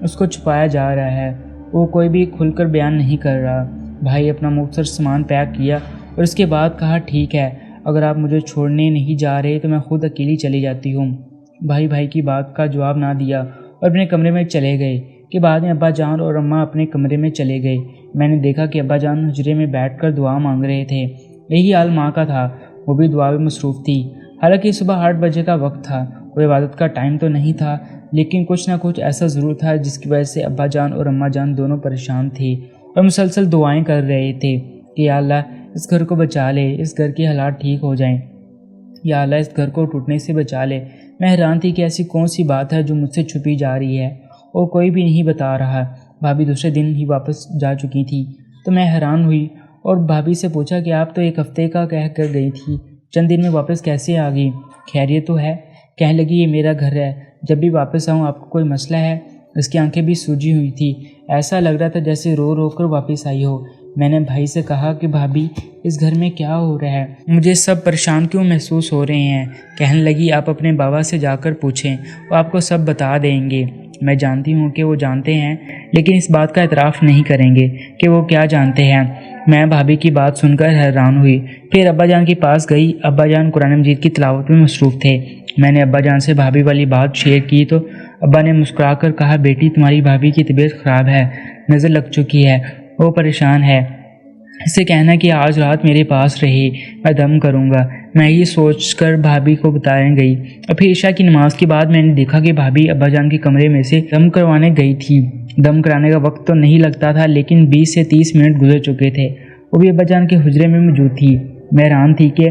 اس کو چھپایا جا رہا ہے۔ وہ کوئی بھی کھل کر بیان نہیں کر رہا۔ بھائی اپنا مختصر سامان پیک کیا اور اس کے بعد کہا ٹھیک ہے، اگر آپ مجھے چھوڑنے نہیں جا رہے تو میں خود اکیلی چلی جاتی ہوں۔ بھائی کی بات کا جواب نہ دیا اور اپنے کمرے میں چلے گئے کہ بعد میں ابا جان اور اماں اپنے کمرے میں چلے گئے۔ میں نے دیکھا کہ ابا جان حجرے میں بیٹھ کر دعا مانگ رہے تھے۔ یہی حال ماں کا تھا، وہ بھی دعا میں مصروف تھی۔ حالانکہ صبح 8 بجے کا وقت تھا، کوئی عبادت کا ٹائم تو نہیں تھا، لیکن کچھ نہ کچھ ایسا ضرور تھا جس کی وجہ سے ابا جان اور اماں جان دونوں پریشان تھے اور مسلسل دعائیں کر رہے تھے کہ یا اللہ اس گھر کو بچا لے، اس گھر کے حالات ٹھیک ہو جائیں، یا اللہ اس گھر کو ٹوٹنے سے بچا لے۔ میں حیران تھی کہ ایسی کون سی بات ہے جو مجھ سے چھپی جا رہی ہے اور کوئی بھی نہیں بتا رہا۔ بھابھی دوسرے دن ہی واپس جا چکی تھی تو میں حیران ہوئی اور بھابھی سے پوچھا کہ آپ تو 1 ہفتے کا کہہ کر گئی تھی، چند دن میں واپس کیسے آ گئی؟ خیریت تو ہے؟ کہنے لگی یہ میرا گھر ہے، جب بھی واپس آؤں آپ کو کوئی مسئلہ ہے؟ اس کی آنکھیں بھی سوجی ہوئی تھی، ایسا لگ رہا تھا جیسے رو رو کر واپس آئی ہو۔ میں نے بھائی سے کہا کہ بھابھی اس گھر میں کیا ہو رہا ہے، مجھے سب پریشان کیوں محسوس ہو رہے ہیں؟ کہنے لگی آپ اپنے بابا سے جا کر پوچھیں، وہ آپ کو سب بتا دیں گے۔ میں جانتی ہوں کہ وہ جانتے ہیں، لیکن اس بات کا اعتراف نہیں کریں گے کہ وہ کیا جانتے ہیں۔ میں بھابھی کی بات سن کر حیران ہوئی، پھر ابا جان کے پاس گئی۔ ابا جان قرآن مجید کی تلاوت میں مصروف تھے۔ میں نے ابا جان سے بھابھی والی بات شیئر کی تو ابا نے مسکرا کر کہا بیٹی تمہاری بھابھی کی طبیعت خراب ہے، نظر لگ چکی ہے، وہ پریشان ہے، اسے کہنا کہ آج رات میرے پاس رہے، میں دم کروں گا۔ میں یہ سوچ کر بھابھی کو بتانے گئی اور پھر عشاء کی نماز کے بعد میں نے دیکھا کہ بھابھی ابا جان کے کمرے میں سے دم کروانے گئی تھی۔ دم کرانے کا وقت تو نہیں لگتا تھا، لیکن 20 سے 30 منٹ گزر چکے تھے، وہ بھی ابا جان کے حجرے میں موجود تھی۔ میں حیران تھی کہ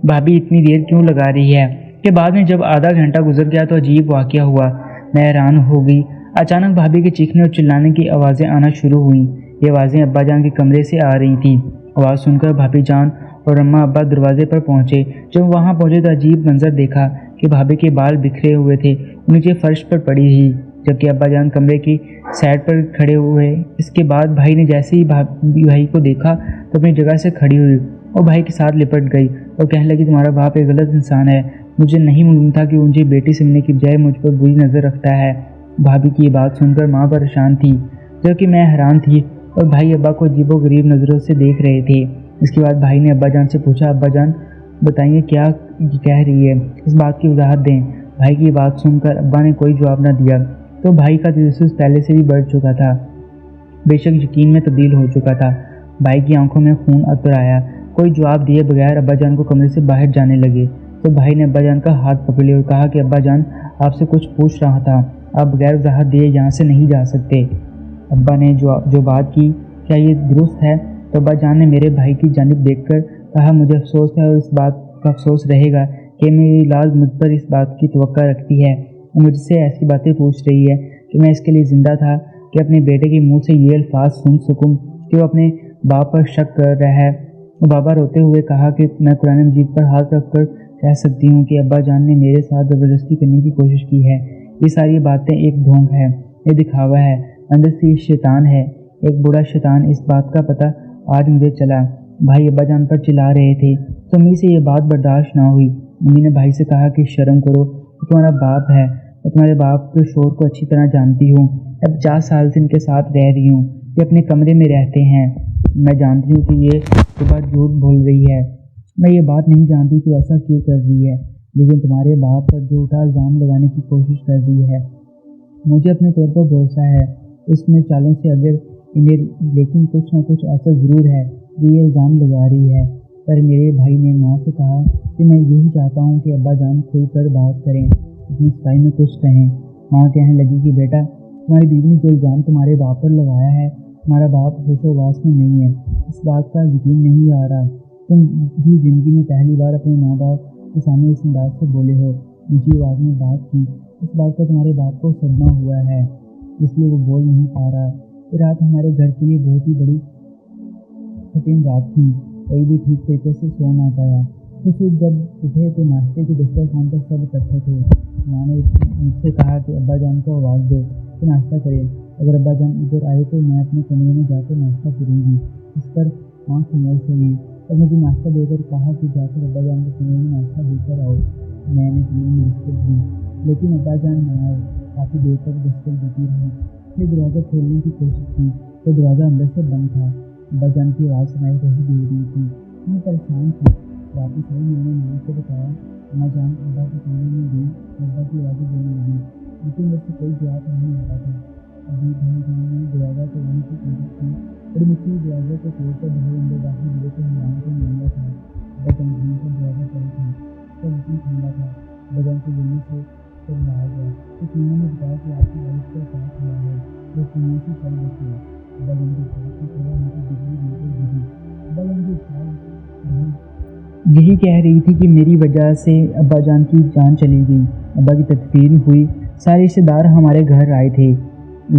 بھابھی اتنی دیر کیوں لگا رہی ہے۔ کہ بعد میں جب آدھا گھنٹہ گزر گیا تو عجیب واقعہ ہوا، میں حیران ہو گئی۔ اچانک بھابھی کے چیخنے اور چلانے کی آوازیں آنا شروع ہوئیں۔ یہ آوازیں ابا جان کے کمرے سے آ رہی تھیں۔ آواز سن کر بھابھی جان اور اماں ابا دروازے پر پہنچے۔ جب وہاں پہنچے تو عجیب منظر دیکھا کہ بھابھی کے بال بکھرے ہوئے تھے، نیچے فرش پر پڑی تھی، جبکہ ابا جان کمرے کی سائڈ پر کھڑے ہوئے۔ اس کے بعد بھائی نے جیسے ہی بھائی کو دیکھا تو اپنی جگہ سے کھڑی ہوئی اور بھائی کے ساتھ لپٹ گئی اور کہنے لگی تمہارا باپ ایک غلط انسان ہے، مجھے نہیں معلوم تھا کہ مجھے بیٹی سمجھنے کی بجائے مجھ پر بری نظر رکھتا ہے۔ بھابھی کی یہ بات سن کر ماں پریشان تھی، جبکہ میں حیران تھی اور بھائی ابا کو عجیب و غریب نظروں سے دیکھ رہے تھے۔ اس کے بعد بھائی نے ابا جان سے پوچھا ابا جان بتائیے کیا کہہ رہی ہے، اس بات کی وضاحت دیں۔ بھائی کی بات سن کر ابا نے کوئی جواب نہ دیا تو بھائی کا تجسس پہلے سے بھی بڑھ چکا تھا، بے شک یقین میں تبدیل ہو چکا تھا۔ بھائی کی آنکھوں میں خون اتر آیا۔ کوئی جواب دیے بغیر ابا جان کو کمرے سے باہر جانے لگے تو بھائی نے ابا جان کا ہاتھ پکڑ لیا اور کہا کہ ابا جان آپ سے کچھ پوچھ رہا تھا، آپ بغیر وضاحت دیے یہاں سے نہیں جا سکتے۔ ابا نے جو بات کی کیا یہ درست ہے؟ تو ابا جان نے میرے بھائی کی جانب دیکھ کر کہا مجھے افسوس ہے اور اس بات کا افسوس رہے گا کہ میری اولاد مجھ پر اس بات کی توقع رکھتی ہے، وہ مجھ سے ایسی باتیں پوچھ رہی ہے کہ میں اس کے لیے زندہ تھا کہ اپنے بیٹے کے منہ سے یہ الفاظ سن سکوں کہ وہ اپنے باپ پر شک کر رہا ہے۔ بابا روتے ہوئے کہا کہ میں قرآن مجید پر ہاتھ رکھ کر کہہ سکتی ہوں کہ ابا جان نے میرے ساتھ زبردستی کرنے کی کوشش کی ہے، یہ ساری باتیں ایک ڈھونگ ہے، یہ دکھاوا ہے، اندر سے شیطان ہے، ایک بڑا شیطان۔ اس بات کا پتہ آج مجھے چلا۔ بھائی ابا جان پر چلا رہے تھے تو امی سے یہ بات برداشت نہ ہوئی۔ امی نے بھائی سے کہا کہ شرم کرو، وہ تمہارا باپ ہے، میں تمہارے باپ کے شور کو اچھی طرح جانتی ہوں، اب 50 سال سے ان کے ساتھ رہ رہی ہوں، یہ اپنے کمرے میں رہتے ہیں، میں جانتی ہوں کہ یہ صبح جھوٹ بول رہی ہے، میں یہ بات نہیں جانتی کہ ایسا کیوں کر رہی ہے، لیکن تمہارے باپ پر جھوٹا الزام لگانے کی کوشش کر رہی ہے۔ مجھے اپنے طور پر بھروسہ ہے اس میں چالوں سے اگر انہیں، لیکن کچھ نہ کچھ ایسا ضرور ہے جو یہ الزام لگا رہی ہے۔ پر میرے بھائی نے ماں سے کہا کہ میں یہی چاہتا ہوں کہ ابا جان کھل کر بات کریں، اپنی صفائی میں کچھ کہیں۔ ماں کہنے لگی کہ بیٹا تمہاری بیوی نے جو الزام تمہارے باپ پر لگایا ہے، تمہارا باپ ہوش و حواس میں نہیں ہے، اس بات کا یقین نہیں آ رہا، تم بھی زندگی میں پہلی بار اپنے ماں باپ کے سامنے اس انداز سے بولے ہو، اونچی آواز میں بات کی، اس بات کا تمہارے باپ کو صدمہ ہوا ہے، اس لیے وہ بول نہیں پا رہا۔ یہ رات ہمارے گھر کے لیے بہت ہی بڑی کٹھن رات تھی، کوئی بھی ٹھیک طریقے سے سو نہ پایا۔ پھر جب اٹھے تو ناشتے کے دسترخوان پر سب اکٹھے تھے۔ ماں نے مجھ سے کہا کہ ابا جان کو آواز دو کہ ناشتہ کرے، اگر ابا جان ادھر آئے تو میں اپنے کمرے میں جا کر ناشتہ کروں گی۔ اس پر ماں خاموش ہوئی اور مجھے ناشتہ دے کر کہا کہ جا کر ابا جان کے کمرے میں ناشتہ دے کر آؤ۔ میں نے کمرے میں دستک دی لیکن ابا جان نہ آئے، کافی دیر تک دستک دیتی رہی، نے دروازہ کھولنے کی کوشش کی تو دروازہ اندر سے بند تھا۔ ابا جان کی آواز سنائی دے رہی تھی۔ میں پریشان تھی۔ واپس آئی، میں نے ماں کو بتایا۔ اماں جان ابا کے کمرے میں گئی، ابا کی آوازیں دینے لگی، لیکن مجھ سے کوئی جواب نہیں آتا تھا۔ ابھی بھائی جان نے دروازہ توڑنے کی کوشش کی اور مجھے دروازے کو توڑ کر بھائی اندر داخل ہوئے تو حیران کو مانگا تھا۔ ابا جان دھیان سے دروازہ کھولا تھا، سب اتنی ٹھنڈا تھا۔ ابا جان کو جلدی سے سب باہر گیا تو کینوں نے بتایا کہ آپ کی وائف کا ساتھ ہوا ہے، وہ کینوں سے چل بچے۔ ابا جان کے ساتھ کی طرح ان کی بجلی بالکل گری۔ ابا جان کی یہی کہہ رہی تھی کہ میری وجہ سے ابا جان کی جان چلی گئی۔ ابا کی تدفین ہوئی، سارے رشتے دار ہمارے گھر آئے تھے،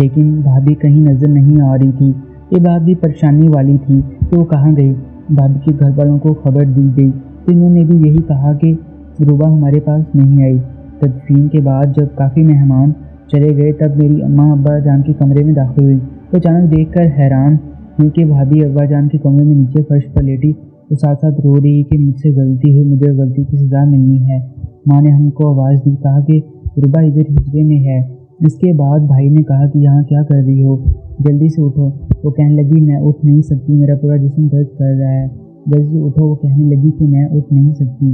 لیکن بھابھی کہیں نظر نہیں آ رہی تھی۔ یہ بات بھی پریشانی والی تھی کہ وہ کہاں گئی۔ بھابھی کے گھر والوں کو خبر دی گئی تو انہوں نے بھی یہی کہا کہ روبا ہمارے پاس نہیں آئی۔ تدفین کے بعد جب کافی مہمان چلے گئے تب میری اماں ابا جان کے کمرے میں داخل ہوئی تو اچانک دیکھ کر حیران ہوئی کہ بھابھی ابا جان کے کمرے میں نیچے فرش پر لیٹی تو ساتھ ساتھ رو رہی کہ مجھ سے غلطی ہوئی، مجھے غلطی کی سزا ملنی ہے۔ ماں نے ہم کو آواز دی، کہا کہ روبا ادھر ہجرے میں ہے۔ اس کے بعد بھائی نے کہا کہ یہاں کیا کر رہی ہو، جلدی سے اٹھو۔ وہ کہنے لگی میں اٹھ نہیں سکتی، میرا پورا جسم درد کر رہا ہے، جلدی سے اٹھو۔ وہ کہنے لگی کہ میں اٹھ نہیں سکتی،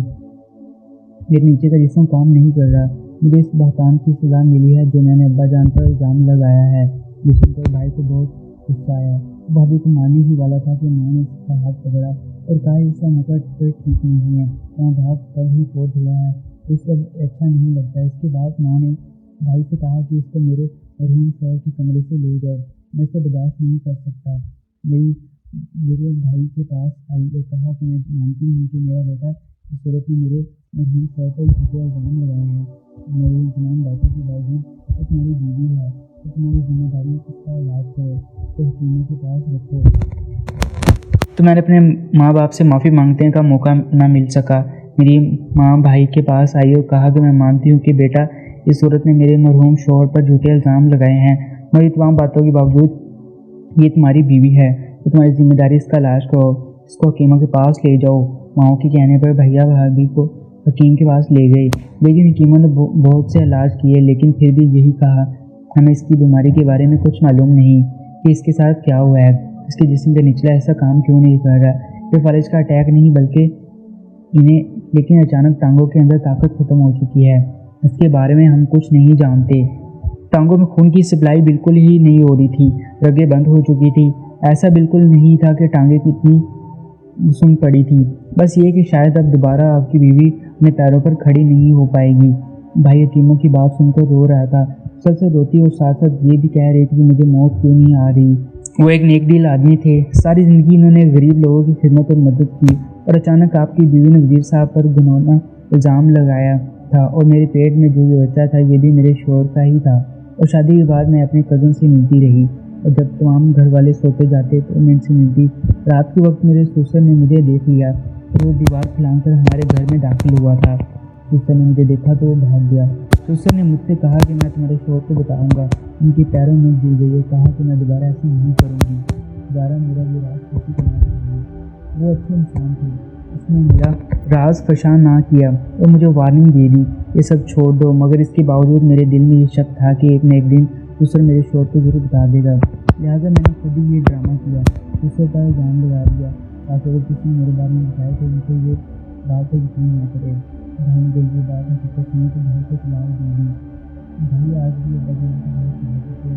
میرے نیچے کا جسم کام نہیں کر رہا، مجھے اس بہتان کی سزا ملی ہے جو میں نے ابا جان پر الزام لگایا ہے۔ یہ سن کر بھائی کو بہت غصہ آیا۔ بھابھی کو مارنے ہی والا تھا کہ ماں نے اس کا ہاتھ پکڑا اور کہا اس کا موقع پھر ٹھیک نہیں ہے، وہاں باپ کل ہی فوت ہوا ہے، یہ سب اچھا نہیں لگتا۔ اس کے بعد ماں نے بھائی سے کہا کہ اس کو میرے مرحوم شوہر کے کمرے سے لے جاؤ، میں اسے برداشت نہیں کر سکتا۔ میرے بھائی کے پاس آئی اور کہا کہ میں مانتی ہوں کہ میرا بیٹا اس صورت میں میرے مرحوم شوہر پر جھوٹے الزام لگائے ہیں۔ میری ان تمام باتوں کے باوجود وہ تمہاری بیوی ہے، تو تمہاری ذمہ داری ہے کہ اس کا علاج کرو، تو حکیموں کے پاس رکھو۔ تو میں نے اپنے ماں باپ سے معافی مانگنے کا موقع نہ مل سکا۔ میری ماں بھائی کے پاس آئی اور کہا کہ میں مانتی ہوں کہ بیٹا اس صورت میں میرے مرحوم شوہر پر جھوٹے الزام لگائے ہیں، مگر تمام باتوں کے باوجود یہ تمہاری بیوی ہے، تو تمہاری ذمہ داری اس کا علاج کرو، اس کو حکیموں کے پاس لے جاؤ۔ ماؤں کے کہنے پر بھیا بھابھی کو حکیم کے پاس لے گئی، لیکن حکیموں نے بہت سے علاج کیے، لیکن پھر بھی یہی کہا ہمیں اس کی بیماری کے بارے میں کچھ معلوم نہیں کہ اس کے ساتھ کیا ہوا ہے، اس کے جسم کا نچلا حصہ کام کیوں نہیں کر رہا۔ یہ فالج کا اٹیک نہیں بلکہ لیکن اچانک ٹانگوں کے اندر طاقت ختم ہو چکی ہے، اس کے بارے میں ہم کچھ نہیں جانتے۔ ٹانگوں میں خون کی سپلائی بالکل ہی نہیں ہو رہی تھی، رگیں بند ہو چکی تھی، ایسا بالکل نہیں تھا کہ ٹانگیں کتنی سن پڑی تھی، بس یہ کہ شاید اب دوبارہ آپ کی بیوی اپنے پیروں پر کھڑی نہیں ہو پائے گی۔ بھائی حکیموں کی بات سن کر رو رہا تھا، سب سے روتی اور ساتھ ساتھ یہ بھی کہہ رہی تھی کہ مجھے موت کیوں نہیں آ رہی۔ وہ ایک نیک دل آدمی تھے، ساری زندگی انہوں نے غریب لوگوں کی خدمت اور مدد کی، اور اچانک آپ کی بیوی نے وزیر صاحب پر گھناؤنا الزام لگایا تھا، اور میرے پیٹ میں جو یہ بچہ تھا یہ بھی میرے شوہر کا ہی تھا، اور شادی کے بعد میں اپنے کزن سے ملتی رہی، اور جب تمام گھر والے سوتے جاتے تو میں ان سے ملتی۔ رات کے وقت میرے سسر نے مجھے دیکھ لیا اور وہ دیوار پھلانگ کر ہمارے گھر میں داخل ہوا تھا۔ سسر نے مجھے دیکھا تو وہ بھاگ گیا۔ سسر نے مجھ سے کہا کہ میں تمہارے شوہر کو بتاؤں گا، ان کے پیروں میں گر گئی اور کہا کہ میں دوبارہ ایسا نہیں کروں گی، دوبارہ میرا یہ راز کسی کو نہ بتانا۔ وہ اچھے انسان تھے، اس نے میرا راز فشاں نہ کیا اور مجھے وارننگ دے دی یہ سب چھوڑ دو، مگر اس کے باوجود میرے دل میں یہ شک تھا کہ ایک نہ ایک دن سسر میرے شوہر کو ضرور بتا دے گا، لہٰذا میں نے خود ہی یہ ڈرامہ کیا، سسر پر الزام لگا دیا تاکہ اگر کسی نے میرے بارے میں بتایا تو ان کو یہ بات پر یقین نہ کرے۔ بھائی نے جب یہ بات حقیقت سنی تو بھائی کو طلاق دی گئی۔ بھائی آج بھی ابا جان کے بہت محبت سے